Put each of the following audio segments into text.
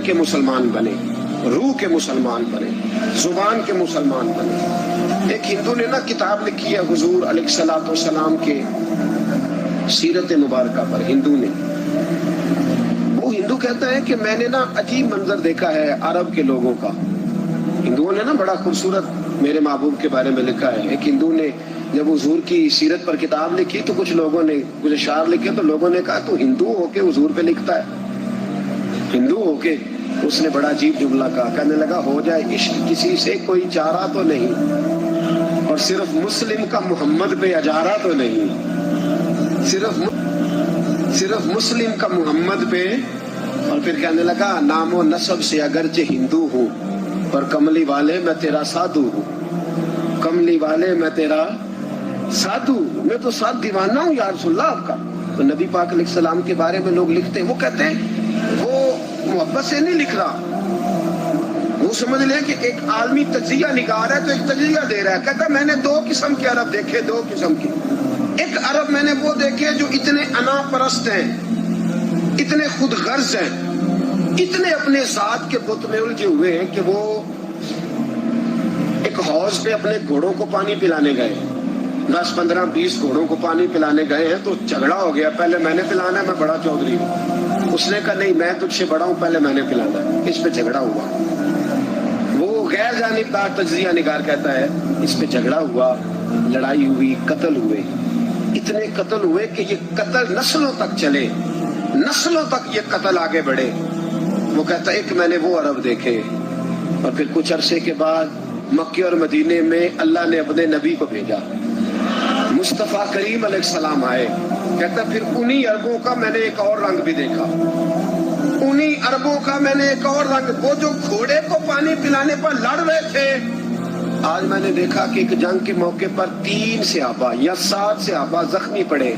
کے مسلمان بنے، روح کے مسلمان بنے، زبان کے مسلمان بنے۔ ایک ہندو نے نا کتاب لکھی ہے حضور علیہ الصلوۃ والسلام کے سیرت مبارکہ پر، ہندو نے، وہ ہندو کہتا ہے کہ میں نے نا عجیب منظر دیکھا ہے عرب کے لوگوں کا۔ ہندوؤں نے نا بڑا خوبصورت میرے محبوب کے بارے میں لکھا ہے۔ ایک ہندو نے جب حضور کی سیرت پر کتاب لکھی تو کچھ لوگوں نے کچھ اشعار لکھے تو لوگوں نے کہا تو ہندو ہو کے حضور پہ لکھتا ہے، ہندو ہو کے۔ اس نے بڑا عجیب جملہ کہا، کہنے لگا ہو جائے عشق کسی سے کوئی چارہ تو نہیں، اور صرف مسلم کا محمد پہ اجارہ تو نہیں، صرف مسلم کا محمد پہ۔ اور پھر کہنے لگا نام و نسب سے اگرچہ ہندو ہوں پر کملی والے میں تیرا سادھو ہوں، کملی والے میں تیرا سادھو، میں تو ساتھ دیوانہ ہوں یا رسول اللہ آپ کا۔ تو نبی پاک علیہ السلام کے بارے میں لوگ لکھتے ہیں، وہ کہتے ہیں وہ محبت سے نہیں لکھ رہا، وہ سمجھ لیں کہ ایک عالمی تجزیہ نگار ہے تو ایک تجزیہ دے رہا ہے۔ کہتا ہے میں نے دو قسم کے عرب دیکھے، دو قسم کے۔ ایک عرب میں نے وہ دیکھے جو اتنے انا پرست ہیں، اتنے خود غرض ہیں، اتنے اپنے ذات کے بت میں الجھے ہوئے ہیں کہ وہ ایک حوض پہ اپنے گھوڑوں کو پانی پلانے گئے، 10 15 20 گھوڑوں کو پانی پلانے گئے ہیں تو جھگڑا ہو گیا، پہلے میں نے پلانا ہے، میں بڑا چودھری ہوں۔ اس نے کہا نہیں میں تجھ سے بڑا ہوں، پہلے میں نے پلانا ہے۔ اس پہ جھگڑا ہوا، وہ غیر جانبدار تجزیہ نگار کہتا ہے اس پہ جھگڑا ہوا، لڑائی ہوئی، قتل ہوئے، اتنے قتل ہوئے کہ یہ قتل نسلوں تک چلے، نسلوں تک یہ قتل آگے بڑھے۔ وہ کہتا ہے ایک میں نے وہ عرب دیکھے، اور پھر کچھ عرصے کے بعد مکے اور مدینے میں اللہ نے اپنے نبی کو بھیجا، مصطفیٰ کریم علیہ السلام آئے۔ کہتا پھر انہی عربوں کا میں نے ایک اور رنگ بھی دیکھا، انہی عربوں کا میں نے ایک اور رنگ، وہ جو گھوڑے کو پانی پلانے پر لڑ رہے تھے، آج میں نے دیکھا کہ ایک جنگ کے موقع پر 3 صحابہ یا 7 صحابہ زخمی پڑے،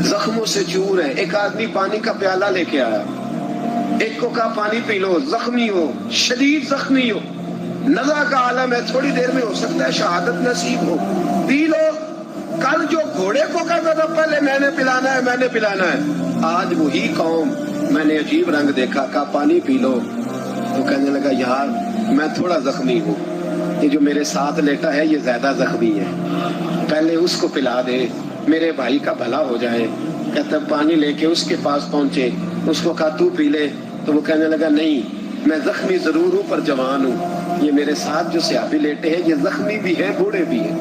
زخموں سے چور ہیں۔ ایک آدمی پانی کا پیالہ لے کے آیا، ایک کو کہا پانی پی لو، زخمی ہو، شدید زخمی ہو، نزع کا عالم ہے، تھوڑی دیر میں ہو سکتا ہے شہادت نصیب ہو، پی لو۔ کل جو گھوڑے کو کہتا تھا پہلے میں نے پلانا ہے، میں نے پلانا ہے، آج وہی قوم میں نے عجیب رنگ دیکھا، کہا پانی پی لو۔ تو کہنے لگا یار میں تھوڑا زخمی ہوں، یہ جو میرے ساتھ لیٹا ہے یہ زیادہ زخمی ہے، پہلے اس کو پلا دے، میرے بھائی کا بھلا ہو جائے۔ کہتا پانی لے کے اس کے پاس پہنچے، اس کو کہا تو پی لے، تو وہ کہنے لگا نہیں میں زخمی ضرور ہوں پر جوان ہوں، یہ میرے ساتھ جو صحابی لیٹے ہیں یہ زخمی بھی ہیں، بوڑھے بھی ہیں،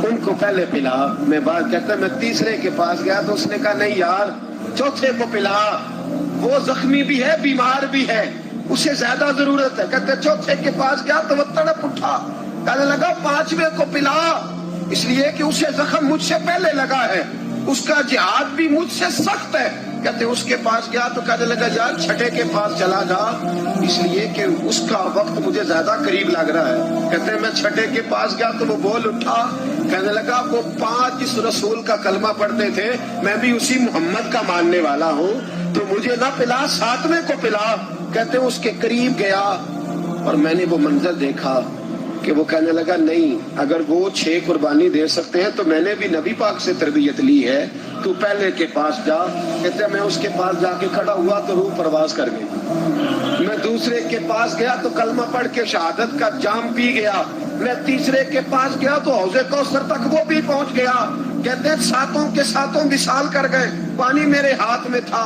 ان کو پہلے پلا۔ میں بات کہتا میں تیسرے کے پاس گیا تو اس نے کہا نہیں یار چوتھے کو پلا، وہ زخمی بھی ہے، بیمار بھی ہے، اسے زیادہ ضرورت ہے۔ کہتے چوتھے کے پاس گیا تو وہ تڑپ اٹھا، کہنے لگا 5ویں کو پلا، اس لیے کہ اسے زخم مجھ سے پہلے لگا ہے، اس کا جہاد بھی مجھ سے سخت ہے۔ کہتے اس کے پاس گیا تو کہنے لگا یار 6 کے پاس چلا جا، اس لیے کہ اس کا وقت مجھے زیادہ قریب لگ رہا ہے۔ کہتے میں 6 کے پاس گیا تو وہ بول اٹھا، کہنے لگا وہ 5 جس رسول کا کلمہ پڑھتے تھے میں بھی اسی محمد کا ماننے والا ہوں، تو مجھے نہ پلا 7ویں کو پلا۔ کہتے اس کے قریب گیا اور میں نے وہ منظر دیکھا کہ وہ کہنے لگا نہیں اگر وہ 6 قربانی دے سکتے ہیں تو میں نے بھی نبی پاک سے تربیت لی ہے، تو پہلے کے پاس جا۔ کہتے میں اس کے پاس جا کے کھڑا ہوا تو روح پرواز کر گئی، میں دوسرے کے پاس گیا تو کلمہ پڑھ کے شہادت کا جام پی گیا، میں تیسرے کے پاس گیا تو حوض کوثر تک وہ بھی پہنچ گیا۔ کہتے ہیں 7 کے 7 وصال کر گئے، پانی میرے ہاتھ میں تھا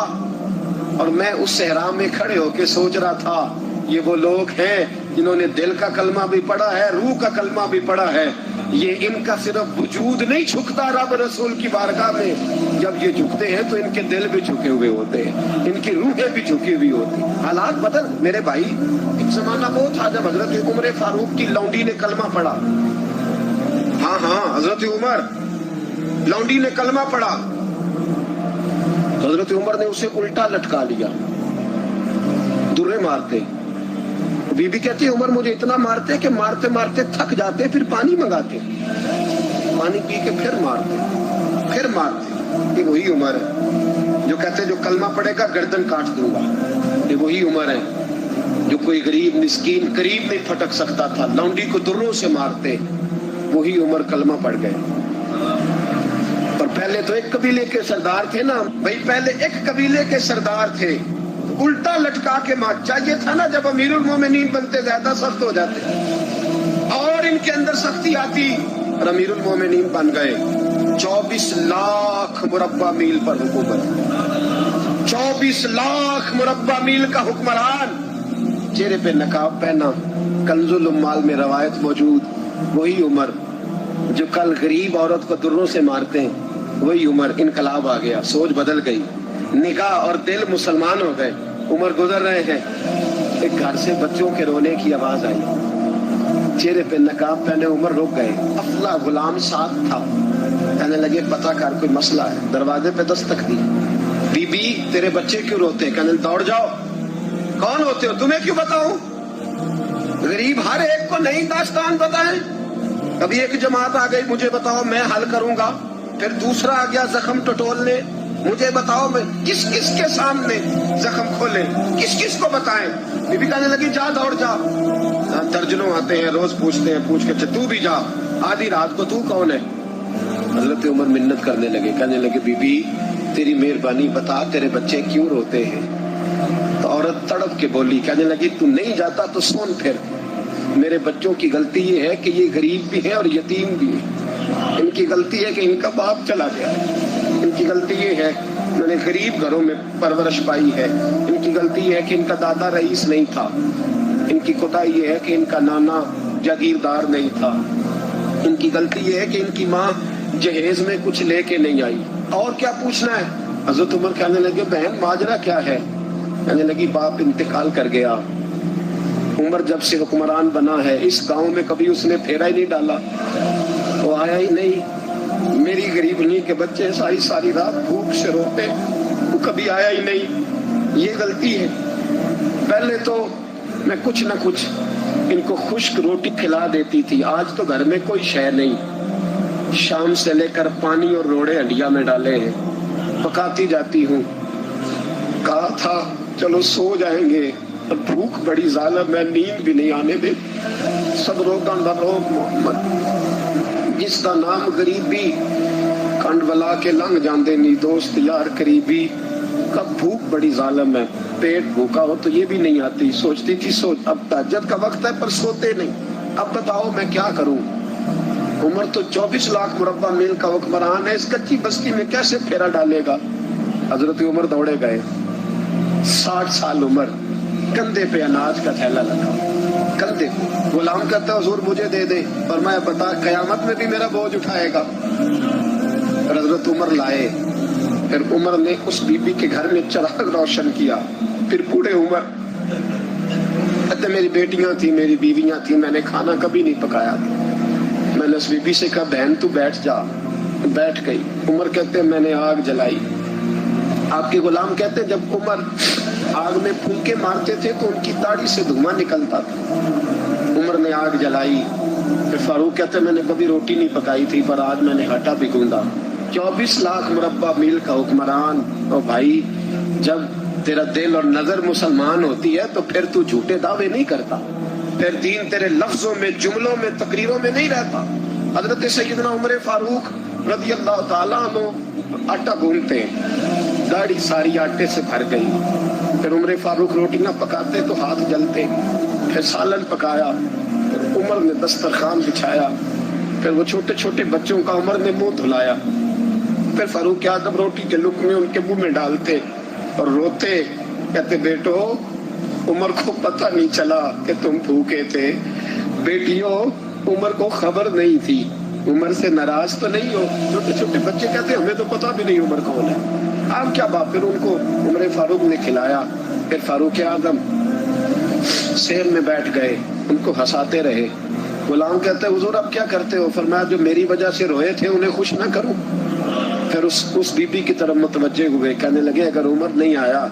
اور میں اس صحرا میں کھڑے ہو کے سوچ رہا تھا یہ وہ لوگ ہیں جنہوں نے دل کا کلمہ بھی پڑھا ہے، روح کا کلمہ بھی پڑھا ہے، یہ ان کا صرف وجود نہیں جھکتا رب رسول کی بارگاہ میں، جب یہ جھکتے ہیں تو ان کے دل بھی جھکے ہوئے ہوتے ہیں، ان کی روحیں بھی جھکی ہوئی ہوتی ہیں۔ حالات بدل میرے بھائی، ایک زمانہ وہ تھا جب حضرت عمر فاروق کی لونڈی نے کلمہ پڑھا، ہاں حضرت عمر لونڈی نے کلمہ پڑھا، حضرت عمر نے اسے الٹا لٹکا لیا، درے مارتے، بی بی کہتی عمر مجھے اتنا مارتے کہ مارتے مارتے تھک جاتے، پھر پانی منگاتے، پانی پی کے پھر مارتے۔ یہ وہی عمر ہے جو کہتے جو کلمہ پڑھے گا گردن کاٹ دوں گا، یہ وہی عمر ہے جو کوئی غریب مسکین قریب نہیں پھٹک سکتا تھا، لونڈی کو دروں سے مارتے، وہی عمر کلمہ پڑھ گئے۔ اور پہلے تو ایک قبیلے کے سردار تھے نا بھائی، پہلے ایک قبیلے کے سردار تھے، الٹا لٹکا کے مار. چاہیے تھا نا جب امیر المومنین بنتے زیادہ سخت ہو جاتے اور ان کے اندر سختی آتی اور امیر المومنین بن گئے. 24 لاکھ مربع میل پر حکومت, 24 لاکھ مربع میل کا حکمران, چہرے پہ نقاب پہنا. کنز الاموال میں روایت موجود, وہی عمر جو کل غریب عورت کو دروں سے مارتے ہیں, وہی عمر. انقلاب آ گیا, سوچ بدل گئی, نگاہ اور دل مسلمان ہو گئے. عمر گزر رہے ہیں, ایک گھر سے بچوں کے رونے کی آواز آئی. چہرے پہ نقاب پہنے عمر رک گئے. افلا غلام ساتھ تھا, کہنے لگے پتہ کر کوئی مسئلہ ہے. دروازے پہ دستک دی. بی بی تیرے بچے کیوں روتے ہیں؟ کہنے دوڑ جاؤ. کون ہوتے ہو؟ تمہیں کیوں بتاؤں؟ غریب ہر ایک کو نئی داستان بتائیں. کبھی ایک جماعت آ گئی, مجھے بتاؤ میں حل کروں گا. پھر دوسرا آ گیا زخم ٹٹولنے, مجھے بتاؤ میں کس کس کے سامنے زخم کھولے, کس کس کو بتائیں. بی بی کہنے لگی جا دوڑ جا. درجنوں آتے ہیں, روز پوچھتے ہیں, پوچھ کے تو بھی جا. آدھی رات کو تو کون ہے؟ حضرت عمر منت کرنے لگے, کہنے لگے بی بی تیری مہربانی بتا تیرے بچے کیوں روتے ہیں. تو عورت تڑپ کے بولی, کہنے لگی تو نہیں جاتا تو سن پھر. میرے بچوں کی غلطی یہ ہے کہ یہ غریب بھی ہیں اور یتیم بھی ہیں. ان کی غلطی ہے کہ ان کا باپ چلا گیا. ان کی غلطی یہ ہے میں نے غریب گھروں میں پرورش پائی ہے. ان کی غلطی یہ ہے کہ ان کا دادا رئیس نہیں تھا. ان کی کوتاہی یہ ہے کہ ان کا نانا جاگیردار نہیں تھا. ان کی غلطی یہ ہے کہ ان کی ماں جہیز میں کچھ لے کے نہیں آئی. اور کیا پوچھنا ہے؟ حضرت عمر کہنے لگے بہن ماجرا کیا ہے؟ کہنے لگی باپ انتقال کر گیا. عمر جب سے حکمران بنا ہے اس گاؤں میں کبھی اس نے پھیرا ہی نہیں ڈالا, وہ آیا ہی نہیں. میری غریبنی کے بچے ساری ساری رات بھوک سے روتے, وہ کبھی آیا ہی نہیں. یہ غلطی ہے. پہلے تو میں کچھ نہ کچھ ان کو خشک روٹی کھلا دیتی تھی, آج تو گھر میں کوئی شے نہیں. شام سے لے کر پانی اور روڑے ہنڈیا میں ڈالے ہیں, پکاتی جاتی ہوں. کہا تھا چلو سو جائیں گے, بھوک بڑی ظالم ہے, نیند بھی نہیں آنے دے. سب روکاں دا روک محمد, جس کا نام غریبی کنڈ ولا کے لنگ جاندے نی دوست یار قریبی. کب بھوک بڑی ظالم ہے, پیٹ بھوکا ہو تو یہ بھی نہیں آتی. سوچتی تھی اب تہجد کا وقت ہے پر سوتے نہیں. اب بتاؤ میں کیا کروں. عمر تو 24 لاکھ مربع میل کا حکمران ہے, اس کچی بستی میں کیسے پھیرا ڈالے گا. حضرت عمر دوڑے گئے. 60 سال عمر, کندھے پہ اناج کا تھیلا لگا, کندھے. غلام کہتا ہے حضور مجھے دے دے, اور میں بتا قیامت میں بھی میرا بوجھ اٹھائے گا. حضرت عمر لائے. پھر عمر نے اس بی بی کے گھر میں چراغ روشن کیا. پھر بوڑھے عمر کہتے میری بیٹیاں تھیں, میری بیویاں تھیں, میں نے کھانا کبھی نہیں پکایا. میں نے اس بی بی سے کہا بہن تو بیٹھ جا. بیٹھ گئی. عمر کہتے میں نے آگ جلائی. آپ کے غلام کہتے جب عمر آگ میں پھونکے مارتے تھے تو ان کی داڑھی سے دھواں نکلتا تھا. عمر نے آگ جلائی. پھر فاروق کہتے میں نے کبھی روٹی نہیں پکائی تھی پر آج میں نے آٹا بھی گوندا. 24 لاکھ مربع میل کا حکمران. اور بھائی جب تیرا دل اور نظر مسلمان ہوتی ہے تو پھر تو جھوٹے دعوے نہیں کرتا, پھر دین تیرے لفظوں میں, جملوں میں, تقریروں میں نہیں رہتا. حضرت سیدنا عمر فاروق رضی اللہ تعالیٰ عنہ آٹا گونتے, داڑھی ساری آٹے سے بھر گئی. پھر عمر فاروق روٹیاں پکاتے تو ہاتھ جلتے. پھر سالن پکایا. پھر عمر نے دسترخوان بچھایا. پھر وہ چھوٹے چھوٹے بچوں کا عمر نے منہ دھلایا. پھر فاروق اعظم روٹی کے لقمے ان کے منہ میں ڈالتے اور روتے, کہتے بیٹو عمر کو پتہ نہیں چلا کہ تم بھوکے تھے. بیٹیوں عمر کو خبر نہیں تھی. عمر سے ناراض تو نہیں ہو. چھوٹے چھوٹے بچے کہتے ہمیں تو پتہ بھی نہیں عمر کون ہے, آپ کیا بات. پھر ان کو عمر فاروق نے کھلایا. پھر فاروق اعظم سیر میں بیٹھ گئے, ان کو ہنساتے رہے. غلام کہتے حضور اب کیا کرتے ہو؟ فرمایا جو میری وجہ سے روئے تھے انہیں خوش نہ کروں. پھر اس بی بی کی طرف متوجہ ہوئے, کہنے لگے اگر عمر نہیں آیا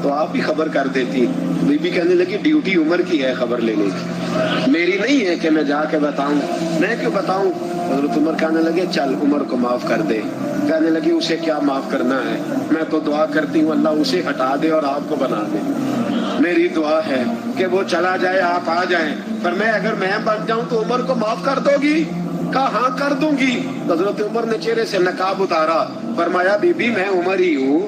تو آپ ہی خبر کر دیتی. بی بی کہنے لگی ڈیوٹی عمر کی ہے خبر لینے کی, میری نہیں ہے کہ میں جا کے بتاؤں. میں کیوں بتاؤں؟ حضرت عمر کہنے لگے چل عمر کو معاف کر دے. کہنے لگی اسے کیا معاف کرنا ہے, میں تو دعا کرتی ہوں اللہ اسے ہٹا دے اور آپ کو بنا دے. میری دعا ہے کہ وہ چلا جائے آپ آ جائیں, پر میں اگر میں بن جاؤں تو عمر کو معاف کر دو گی؟ کہا ہاں کر دوں گی. حضرت عمر نے چہرے سے نقاب اتارا. فرمایا بی بی میں عمر ہی ہوں,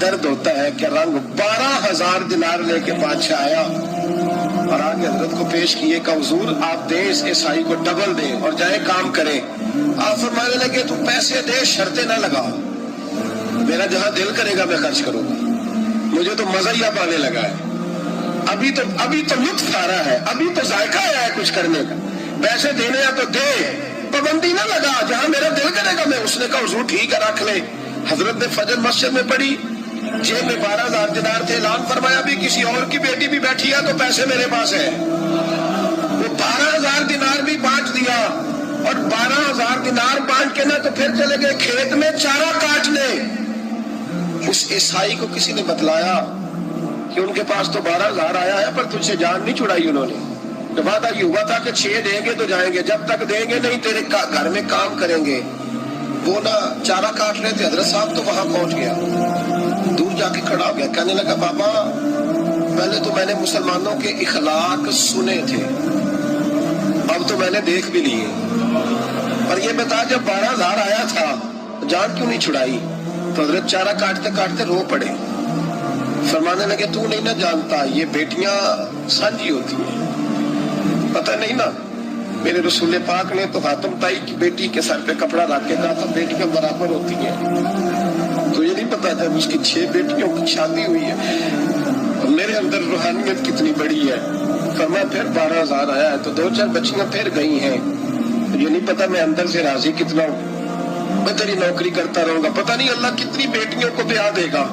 درد ہوتا ہے کہ رنگ 12,000 دینار لے کے بادشاہ آیا اور آگے حضرت کو پیش کیے کہ حضور آپ دیں اس عیسائی کو ڈبل دیں اور جائے کام کریں. آپ فرمانے لگے تو پیسے دے شرطیں نہ لگا, میرا جہاں دل کرے گا میں خرچ کروں گا, مجھے تو مزہ ہی اب آنے لگا ہے, ابھی تو لطف آ رہا ہے, ابھی تو ذائقہ آیا ہے کچھ کرنے کا, پیسے دینے یا تو دے, پابندی نہ لگا, جہاں میرا دل کرے گا میں. اس نے کہا حضور ٹھیک ہے رکھ لے. حضرت نے فجر مسجد میں پڑھی, جیب میں 12,000 دینار تھے, اعلان فرمایا بھی کسی اور کی بیٹی بھی بیٹھی ہے تو پیسے میرے پاس ہے. وہ 12,000 دینار بھی بانٹ دیا, اور 12,000 دینار بانٹ کے نہ تو پھر چلے گئے کھیت میں چارہ کاٹنے. اس عیسائی کو کسی نے بتلایا کہ ان کے پاس تو 12,000 آیا ہے پر تجھ سے جان نہیں چھڑائی انہوں نے. تو وعدہ یہ ہوا تھا کہ 6 دیں گے تو جائیں گے, جب تک دیں گے نہیں تیرے گھر میں کام کریں گے. وہ نہ چارہ کاٹ رہے تھے, حضرت صاحب تو وہاں پہنچ گیا, دور جا کے کھڑا ہو گیا, کہنے لگا بابا پہلے تو میں نے مسلمانوں کے اخلاق سنے تھے, اب تو میں نے دیکھ بھی لیے, اور یہ بتا جب 12,000 آیا تھا جان کیوں نہیں چھڑائی؟ تو حضرت چارہ کاٹتے کاٹتے رو پڑے, فرمانے لگے تو نہیں نہ جانتا یہ بیٹیاں سانجی ہوتی ہیں, پتہ نہیں نا. میرے رسول پاک نے تو خاتم تائی کی بیٹی کے سر پہ کپڑا رکھ کے کہا تھا بیٹیاں برابر ہوتی ہیں, تو یہ نہیں پتا تھا اس کی 6 بیٹیوں کی شادی ہوئی ہے. اور میرے اندر روحانیت کتنی بڑی ہے. فرمایا پھر 12,000 آیا ہے تو 2-4 بچیاں پھر گئی ہیں, یہ نہیں پتا میں اندر سے راضی کتنا ہوں, میں تیری نوکری کرتا رہوں گا, پتہ نہیں اللہ کتنی بیٹیوں کو بیاہ دے گا.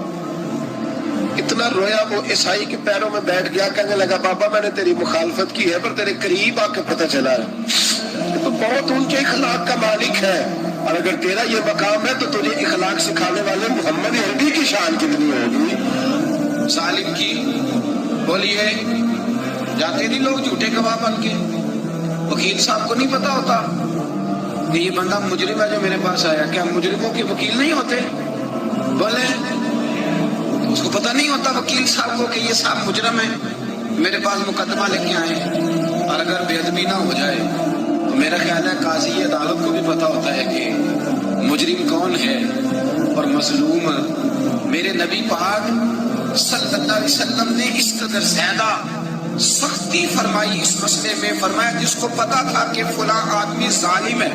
اتنا رویا وہ عیسائی کے پیروں میں بیٹھ گیا, کہنے لگا بابا میں نے تیری مخالفت کی ہے پر تیرے قریب آ کے پتہ چلا ہے تو بہت اونچے اخلاق کا مالک ہے, اور اگر تیرا یہ مقام ہے تو تجھے اخلاق سکھانے والے محمد عربی کی شان کتنی ہوگی. ظالم کی بولیے جاتے نہیں لوگ جھوٹے گواہ بن کے, وکیل صاحب کو نہیں پتا ہوتا کہ یہ بندہ مجرم ہے جو میرے پاس آیا, کیا مجرموں کے وکیل نہیں ہوتے؟ بولے اس کو پتہ نہیں ہوتا وکیل صاحب کو کہ یہ صاحب مجرم ہے, میرے پاس مقدمہ لے کے آئے, اور اگر بے ادبی نہ ہو جائے تو میرا خیال ہے قاضی عدالت کو بھی پتا ہوتا ہے کہ مجرم کون ہے اور مظلوم. میرے نبی پاک صلی اللہ علیہ وسلم نے اس قدر زیادہ سختی فرمائی اس مسئلے میں, فرمایا جس کو پتا تھا کہ فلاں آدمی ظالم ہے,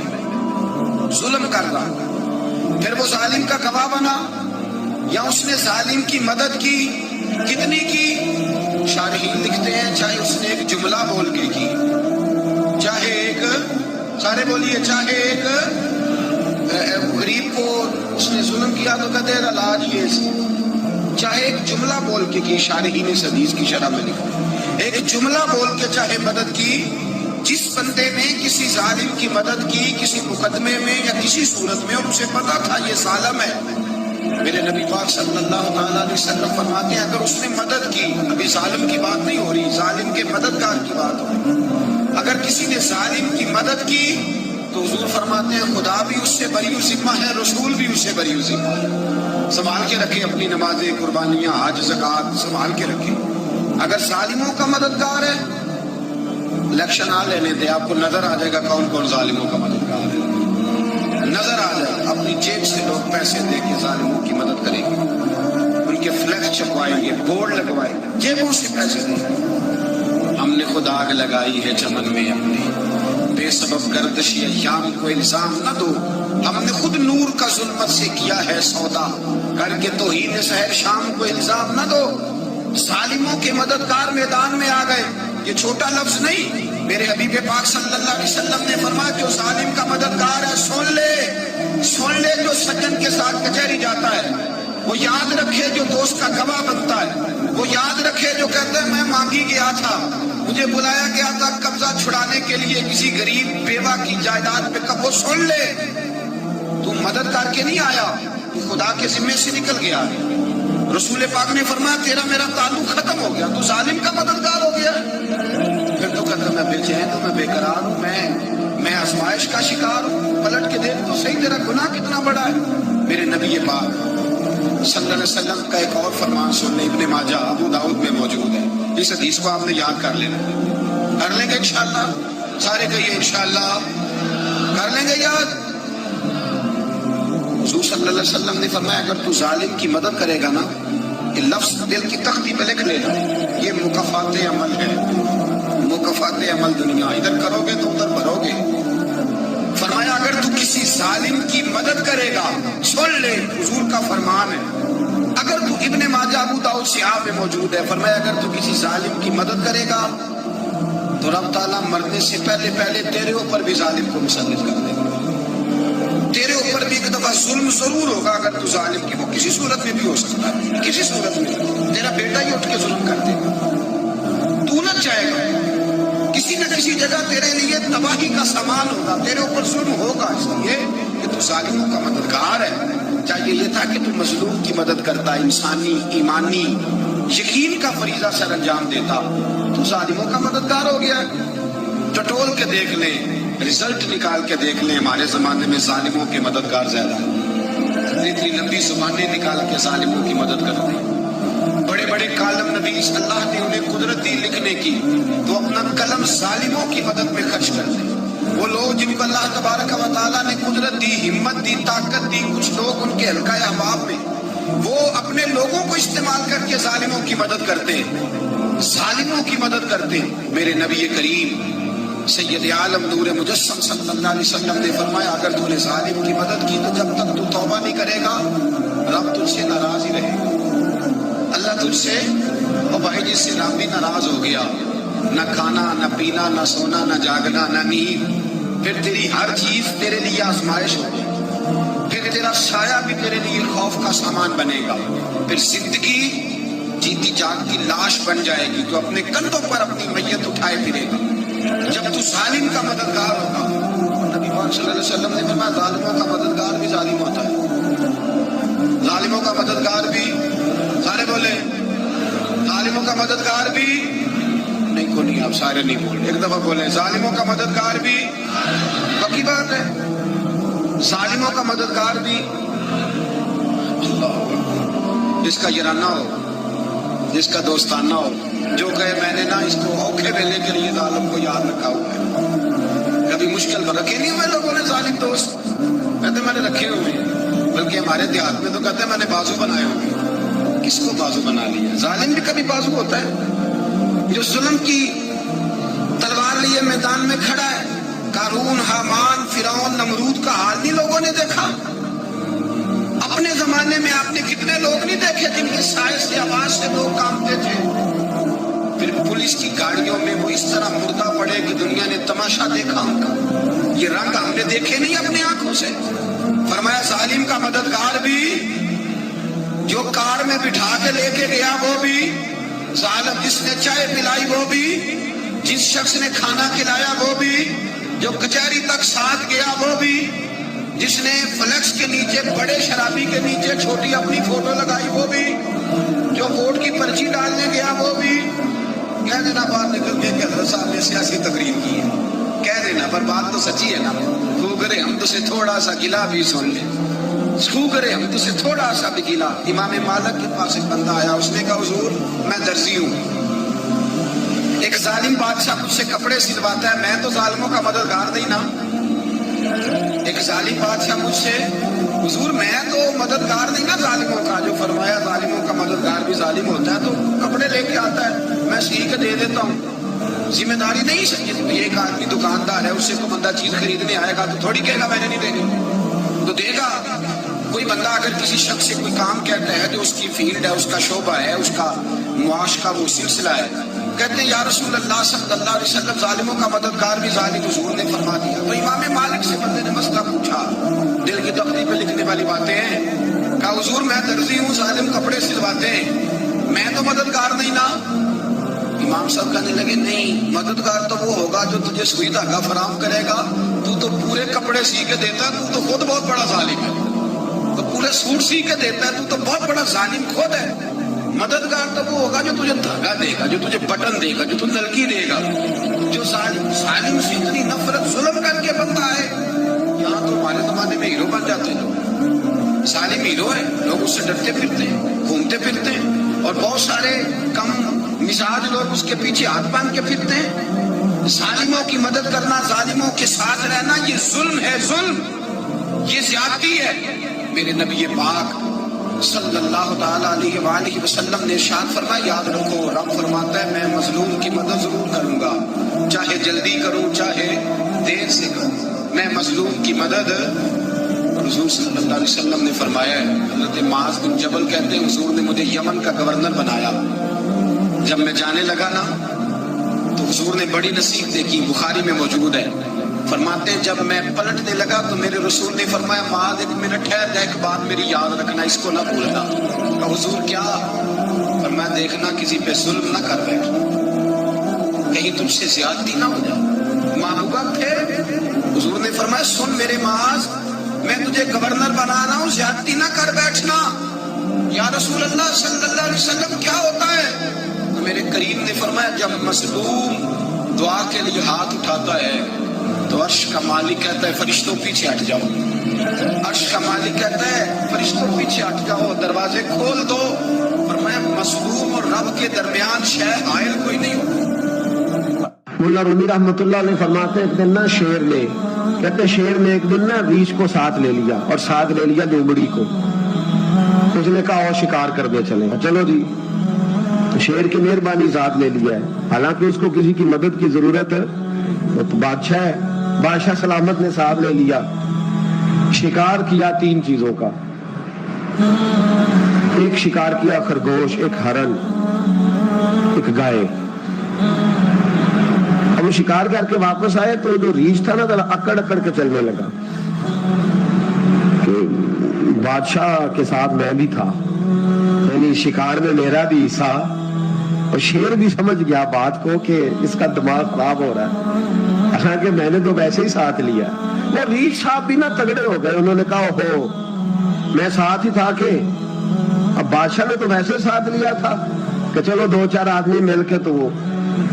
ظلم کر رہا, پھر وہ ظالم کا گواہ بنا یا اس نے ظالم کی مدد کی, کتنی کی؟ شارحین لکھتے ہیں چاہے اس نے ایک جملہ بول کے کی, چاہے ایک, سارے بولیے, چاہے ایک غریب کو اس نے ظلم کیا تو کہتے ہیں علاج یہ سی, چاہے ایک جملہ بول کے کی, شارحین اس حدیث کی شرح میں لکھتے ہیں ایک جملہ بول کے چاہے مدد کی. جس بندے نے کسی ظالم کی مدد کی کسی مقدمے میں یا کسی صورت میں, اور اسے پتا تھا یہ ظالم ہے, میرے نبی پاک صلی اللہ تعالیٰ علیہ وسلم فرماتے ہیں اگر اس نے مدد کی, ابھی ظالم کی بات نہیں ہو رہی, ظالم کے مددگار کی بات ہو رہی, اگر کسی نے ظالم کی مدد کی تو حضور فرماتے ہیں خدا بھی اس سے بری ذمہ ہے, رسول بھی اس سے بری ذمہ ہے. سنبھال کے رکھے اپنی نمازیں, قربانیاں, حج, زکوٰۃ سنبھال کے رکھے. اگر ظالموں کا مددگار ہے, الیکشن آ لینے دے, آپ کو نظر آ جائے گا کون کون ظالموں کا مددگار ہے, نظر آ جائے. اپنی جیب سے لوگ پیسے دے کے ظالموں کی مدد کریں گے, ان کے فلیکس چھپوائیں گے, بورڈ لگوائیں گے, جیبوں سے پیسے دیں گے. ہم نے خود آگ لگائی ہے چمن میں اپنی, بے سبب گردشی ایام کو الزام نہ دو, ہم نے خود نور کا ظلمت سے کیا ہے سودا, کر کے توہین سحر شام کو الزام نہ دو. ظالموں کے مددگار میدان میں آ گئے, یہ چھوٹا لفظ نہیں, میرے حبیب پاک صلی اللہ علیہ وسلم نے فرمایا جو ظالم کا مددگار ہے سن لے, جو سجن کے ساتھ کچہری جاتا ہے, وہ یاد رکھے جو دوست کا گواہ بنتا ہے, وہ یاد رکھے جو کہتا ہے میں مانگی گیا تھا, مجھے بلایا گیا تھا قبضہ چھڑانے کے لیے کسی غریب بیوہ کی جائیداد پہ, کب وہ سن لے تو مدد کر کے نہیں آیا, تو خدا کے ذمے سے نکل گیا. رسول پاک نے فرمایا تیرا میرا تعلق ختم ہو گیا, تو ظالم کا مددگار ہو گیا. پھر تو کہتا میں بے چین ہوں, میں بے قرار ہوں, میں آزمائش کا شکار ہوں. پلٹ کے دیکھ تو صحیح تیرا گناہ کتنا بڑا ہے. میرے نبی پاک صلی اللہ علیہ وسلم کا ایک اور فرمان سن لیں, ابن ماجہ ابو داؤد میں موجود ہے. اس حدیث کو آپ نے یاد کر لینا, کر لیں گے انشاءاللہ, سارے کہیے انشاءاللہ کر لیں گے یاد. حضور صلی اللہ علیہ وسلم نے فرمایا اگر تو ظالم کی مدد کرے گا نا، یہ لفظ دل کی تختی پہ لکھ لینا، یہ مکافات عمل ہے، مکافات عمل دنیا، ادھر کرو گے تو ادھر بھرو گے۔ فرمایا اگر تو کسی ظالم کی مدد کرے گا، سن لے حضور کا فرمان ہے، اگر تو ابن ماجہ ابو داؤد صحاح میں موجود ہے، فرمایا اگر تو کسی ظالم کی مدد کرے گا تو رب تعالیٰ مرنے سے پہلے پہلے تیرے اوپر بھی ظالم کو مسلط کر دے گا، تیرے اوپر بھی ایک دفعہ ظلم ضرور ہوگا اگر تو ظالم کی، وہ کسی صورت میں بھی ہو سکتا ہے، کسی صورت میں تیرا بیٹا ہی اٹھ کے ظلم کر دے گا، تو نہ چاہے گا، کسی نہ کسی جگہ تیرے لیے تباہی کا سامان ہوگا، تیرے اوپر ظلم ہوگا، اس لیے کہ تو ظالموں کا مددگار ہے۔ چاہیے یہ تھا کہ تو مظلوم کی مدد کرتا، انسانی ایمانی یقین کا فریضہ سر انجام دیتا، تو ظالموں کا مددگار ہو گیا۔ ٹٹول کے دیکھ لیں، رزلٹ نکال کے دیکھ لیں، ہمارے زمانے میں ظالموں کے مددگار زیادہ ہیں، اتنی لمبی زبانیں نکال کے ظالموں کی مدد کرتے ہیں، بڑے بڑے کالم نویس اللہ نے انہیں قدرت دی لکھنے کی، تو اپنا قلم ظالموں کی مدد میں خرچ کرتے ہیں۔ وہ لوگ جن کو اللہ تبارک و تعالیٰ نے قدرت دی، ہمت دی، طاقت دی، کچھ لوگ ان کے حلقہ احباب میں وہ اپنے لوگوں کو استعمال کر کے ظالموں کی مدد کرتے ہیں، ظالموں کی مدد کرتے ہیں۔ میرے نبی کریم سید عالم نور مجسم صلی اللہ علیہ وسلم نے فرمایا اگر تو نے ظالم کی مدد کی تو جب تک تو توبہ نہیں کرے گا رب تجھ سے ناراض ہی رہے گا، اللہ تجھ سے اور بھائی جس سے رب بھی ناراض ہو گیا، نہ کھانا نہ پینا نہ سونا نہ جاگنا نہ نیند، پھر تیری ہر چیز تیرے لیے آزمائش ہوگی، پھر تیرا سایہ بھی تیرے لیے خوف کا سامان بنے گا، پھر زندگی جیتی جاگتی لاش بن جائے گی تو اپنے کندھوں پر اپنی میت اٹھائے پھرے گا۔ جب تو ظالم کا مددگار ہوگا، نبی پاک صلی اللہ علیہ وسلم نے فرمایا ظالموں کا مددگار بھی ظالم ہوتا ہے، ظالموں کا مددگار بھی، سارے بولے ظالموں کا مددگار بھی، نہیں کو نہیں، آپ سارے نہیں بولے، ایک دفعہ بولے ظالموں کا مددگار بھی، پکی بات ہے، ظالموں کا مددگار بھی۔ جس کا یارانہ ہو، جس کا دوستانہ ہو، جو کہے میں نے نا اس کو اوکھے ویلے کے لیے ظالم کو یاد رکھا ہوا ہے، کبھی مشکل پر رکھے نہیں ہوئے لوگوں نے ظالم دوست، کہتے میں نے رکھے ہوئے ہیں، بلکہ ہمارے دیہات میں تو کہتے ہیں میں نے بازو بنائے ہوئے، کس کو بازو بنا لیا؟ ظالم بھی کبھی بازو ہوتا ہے، جو ظلم کی تلوار لیے میدان میں کھڑا ہے۔ قارون، حامان، فرعون، نمرود کا حال نہیں لوگوں نے دیکھا؟ اپنے زمانے میں آپ نے کتنے لوگ نہیں دیکھے جن کے سائے سے آواز سے لوگ کانپتے تھے؟ پھر پولیس کی گاڑیوں میں وہ اس طرح مردہ پڑے کہ دنیا نے تماشا دیکھا ان کا، یہ رنگ ہم نے دیکھے نہیں اپنے آنکھوں سے۔ فرمایا ظالم کا مددگار بھی، جو کار میں بٹھا کے لے کے گیا وہ بھی ظالم، جس نے چائے پلائی وہ بھی، جس شخص نے کھانا کھلایا وہ بھی، جو کچہری تک ساتھ گیا وہ بھی، جس نے فلیکس کے نیچے بڑے شرابی کے نیچے چھوٹی اپنی فوٹو لگائی وہ بھی، جو ووٹ کی پرچی ڈالنے گیا وہ بھی۔ کہہ دینا باہر نکل کے کہ حضرت صاحب نے سیاسی تقریر کی ہے، کہہ دینا، پر بات تو سچی ہے نا، تو کرے ہم تو سے تھوڑا سا گلا بھی سن لیں، سکو کرے ہم تو سے تھوڑا سا بھی گلا۔ امام مالک کے پاس ایک بندہ آیا، اس نے کہا حضور میں درزی ہوں، ایک ظالم بادشاہ مجھ سے کپڑے سلواتا ہے، میں تو ظالموں کا مددگار نہیں نا۔ ایک ظالم بادشاہ مجھ سے، حضور میں تو مددگار نہیں نا ظالموں کا، جو فرمایا ظالموں کا مددگار بھی ظالم ہوتا ہے، تو کپڑے لے کے آتا ہے میں سی کے دے دیتا ہوں، ذمہ داری نہیں سمجھے۔ یہ ایک آدمی دکاندار ہے، اس سے کوئی بندہ چیز خریدنے آئے گا تو تھوڑی کہے گا میں نے نہیں دینی، تو دے گا۔ کوئی بندہ اگر کسی شخص سے کوئی کام کہتا ہے جو اس کی فیلڈ ہے، اس کا شعبہ ہے، اس کا معاش کا وہ سلسلہ ہے، کہتے ہیں یا رسول اللہ صلی اللہ علیہ وسلم ظالموں کا مددگار بھی ظالم، حضور نے فرما دیا۔ تو امام مالک سے بندے نے مسئلہ پوچھا، دل کی تختی پہ لکھنے والی باتیں ہیں، کہا حضور میں درزی ہوں، ظالم کپڑے سلواتے ہیں، میں تو مددگار نہیں نا۔ امام صاحب کہنے لگے نہیں، مددگار تو وہ ہوگا جو تجھے سوئی دھاگا فراہم کرے گا، تو پورے کپڑے سی کے دیتا ہے، تو خود بہت بڑا ظالم ہے، تو پورے سوٹ سی کے دیتا ہے، تو بہت بڑا ظالم خود ہے۔ مددگار تو وہ ہوگا جو تجھے دھاگا دے گا، جو تجھے بٹن دے گا، جو تجھے نلکی دے گا۔ جو ظالم سے اتنی نفرت ظلم کر کے بنتا ہے، یہاں تو ہمارے زمانے میں ہیرو بن جاتے ہیں لوگ، ظالم ہیرو ہے، لوگ اس سے ڈرتے پھرتے ہیں، گھومتے پھرتے ہیں، اور بہت سارے کم مزاج لوگ اس کے پیچھے ہاتھ باندھ کے پھرتے ہیں۔ ظالموں کی مدد کرنا، ظالموں کے ساتھ رہنا، یہ ظلم ہے، ظلم، یہ زیادتی ہے۔ میرے نبی پاک صلی اللہ تعالیٰ علیہ وآلہ وسلم نے ارشاد فرمایا، یاد رکھو رب فرماتا ہے میں مظلوم کی مدد ضرور کروں گا، چاہے جلدی کروں چاہے دیر سے کروں، میں مظلوم کی مدد۔ حضور صلی اللہ علیہ وسلم نے فرمایا ہے، حضرت معاذ بن جبل کہتے ہیں حضور نے مجھے یمن کا گورنر بنایا، جب میں جانے لگا نا تو حضور نے بڑی نصیحت دیکھی، بخاری میں موجود ہے، فرماتے ہیں جب میں پلٹنے لگا تو میرے رسول نے فرمایا معاذ ایک منٹ ٹھہر جا، ایک بات میری یاد رکھنا، اس کو نہ بھولنا۔ حضور کیا؟ فرمایا دیکھنا کسی پہ ظلم نہ کر بیٹھ، کہیں تم سے زیادتی نہ ہو جائے۔ محبوبہ تھے، حضور نے فرمایا سن میرے معاذ، میں تجھے گورنر بنا رہا ہوں، زیادتی نہ کر بیٹھنا۔ یا رسول اللہ صلی اللہ علیہ وسلم کیا ہوتا ہے؟ تو میرے کریم نے فرمایا جب مظلوم دعا کے لیے ہاتھ اٹھاتا ہے تو عرش کا مالک کہتا ہے فرشتوں پیچھے ہٹ جاؤ، عرش کا مالک کہتا ہے فرشتوں پیچھے ہٹ جاؤ، دروازے کھول دو۔ فرمایا مظلوم اور رب کے درمیان شے حائل کوئی نہیں ہوتا۔ مولا رومی رحمۃ اللہ علیہ فرماتے ایک دن نا شیر نے، کہتے شیر نے ایک دن نا ریچھ کو ساتھ لے لیا اور ساتھ لے لیا لومڑی کو، اس نے کہا اور شکار کرنے چلے، چلو جی، شیر کی مہربانی ساتھ لے لیا ہے، حالانکہ اس کو کسی کی مدد کی ضرورت ہے، وہ تو بادشاہ ہے، بادشاہ سلامت نے ساتھ لے لیا، شکار کیا 3 چیزوں کا، ایک شکار کیا خرگوش، ایک ہرن، ایک گائے۔ اب وہ شکار کر کے واپس آئے تو جو ریچھ تھا نا اکڑ اکڑ کے چلنے لگا کہ بادشاہ کے ساتھ میں بھی تھا، یعنی شکار میں میرا بھی حصہ، اور شیر بھی سمجھ گیا بات کو کہ اس کا دماغ خراب ہو رہا ہے، حالانکہ میں نے تو ویسے ہی ساتھ لیا۔ وہ ریچھ صاحب بھی نا تگڑے ہو گئے، انہوں نے کہا ہو میں ساتھ ہی تھا کہ اب بادشاہ نے تو ویسے ساتھ لیا تھا کہ چلو 2-4 آدمی مل کے، تو وہ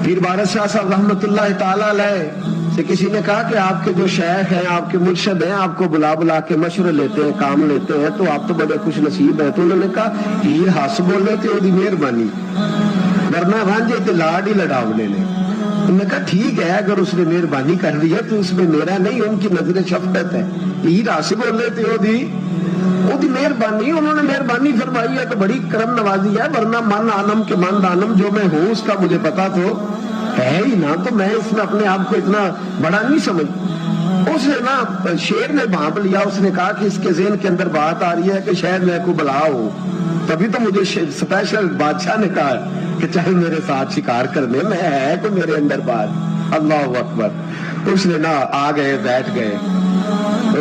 پیر بارش شاہ صاحب رحمۃ اللہ تعالیٰ علیہ سے کسی نے کہا کہ آپ کے جو شیخ ہیں، آپ کے مرشد ہیں، آپ کو بلا بلا کے مشورے لیتے ہیں، کام لیتے ہیں، تو آپ تو بڑے خوش نصیب ہیں۔ تو انہوں نے کہا یہ ہس بولے تھے وہ مہربانی، ورنہ رانجے تے لاڈ ہی لڑاونے نے۔ انہوں نے کہا ٹھیک ہے اگر اس نے مہربانی کر دی ہے تو اس میں میرا نہیں، ان کی نظر شفقت ہے، یہ ہس بولے تھے وہ دی مہربانی، انہوں نے مہربانی فرمائی ہے تو بڑی کرم نوازی ہے، ورنہ من آنم کے من دانم، جو میں ہوں اس کا مجھے پتا تو ہے ہی نا، تو میں اس میں اپنے آپ کو اتنا بڑا نہیں سمجھ۔ اس نے نا شیر نے بھانپ لیا، اس نے کہا کہ اس کے ذہن کے اندر بات آ رہی ہے کہ شاید میں کو بلا ہوں، تبھی تو مجھے اسپیشل بادشاہ نے کہا کہ چل میرے ساتھ شکار کرنے میں، ہے تو میرے اندر بات۔ اللہ اکبر۔ اس نے نا آ گئے، بیٹھ گئے،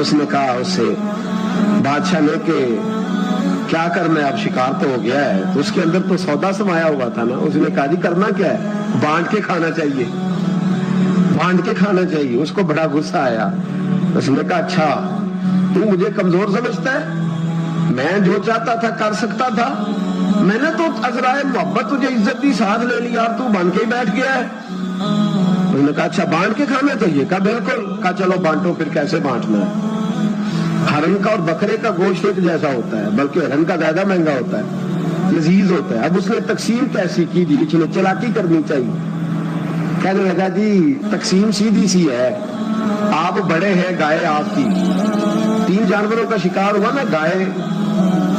اس نے کہا اس سے بادشاہ نے کہ کیا کرنا ہے، اب شکار تو ہو گیا ہے، تو اس کے اندر تو سودا سمایا ہوا تھا نا۔ اس نے کہا جی کرنا کیا ہے، بانٹ کے کھانا چاہیے، بانٹ کے کھانا چاہیے۔ اس کو بڑا غصہ آیا، اس نے کہا اچھا تو مجھے کمزور سمجھتا ہے، میں جو چاہتا تھا کر سکتا تھا، میں نے تو عذرائے محبت تجھے عزت دی ساتھ لے لیا اور تو بن کے ہی بیٹھ گیا ہے۔ اس نے کہا اچھا بانٹ کے کھانا چاہیے، کہا بالکل، کہا چلو بانٹو، پھر کیسے بانٹنا ہے۔ ہرن کا اور بکرے کا گوشت ایک جیسا ہوتا ہے، بلکہ ہرن کا زیادہ مہنگا ہوتا ہے، لذیذ ہوتا ہے۔ اب اس نے تقسیم کیسی کی جی، اس نے چلاکی کرنی چاہیے، کہنے لگا جی تقسیم سیدھی سی ہے، آپ بڑے ہیں، گائے آپ کی، 3 جانوروں کا شکار ہوا نا، گائے،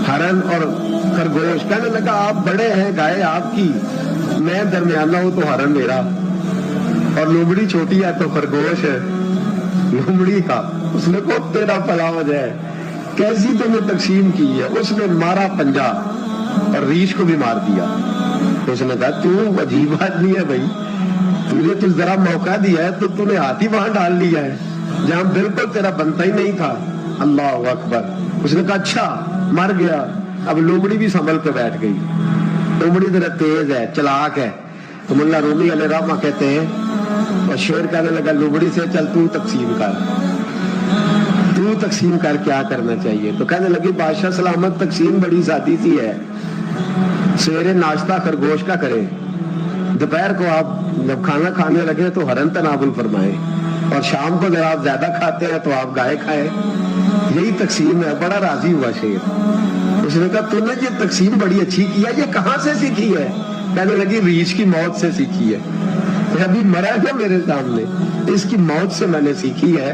ہرن اور خرگوش۔ کہنے لگا آپ بڑے ہیں، گائے آپ کی، میں درمیانہ ہوں تو ہرن میرا، اور لومڑی چھوٹی ہے تو خرگوش ہے لومڑی کا۔ اس نے کہا تیرا بھلا ہو جائے، کیسی تم نے تقسیم کی ہے۔ اس نے مارا پنجا اور ریچھ کو بھی مار دیا۔ اس نے کہا تو عجیب آدمی ہے بھائی، تجھے تو ذرا موقع دیا ہے تو نے ہاتھ ہی وہاں ڈال لیا ہے جہاں بالکل تیرا بنتا ہی نہیں تھا۔ اللہ اکبر۔ اس نے کہا اچھا مر گیا۔ اب لومڑی بھی سنبھل کے بیٹھ گئی، لومڑی ذرا تیز ہے، چلاک ہے، تو مولا رومی علیہ رحمہ کہتے ہیں، اور شیر کہنے لگا لومڑی سے چل تو تقسیم کر، تو تقسیم کر کیا کرنا چاہیے۔ تو کہنے لگی بادشاہ سلامت تقسیم بڑی سادی سی ہے، سویرے ناشتہ خرگوش کا کرے، دوپہر کو آپ جب کھانا کھانے لگے تو ہرن تناول فرمائے، اور شام کو جب آپ زیادہ کھاتے ہیں تو آپ گائے کھائے، یہی تقسیم ہے۔ بڑا راضی ہوا شیر۔ اس نے کہا تم نے یہ تقسیم بڑی اچھی کی ہے، یہ کہاں سے سیکھی ہے؟ کہنے لگی ریچھ کی موت سے سیکھی ہے، ابھی مرا ہے میرے سامنے، اس کی موت سے میں نے سیکھی ہے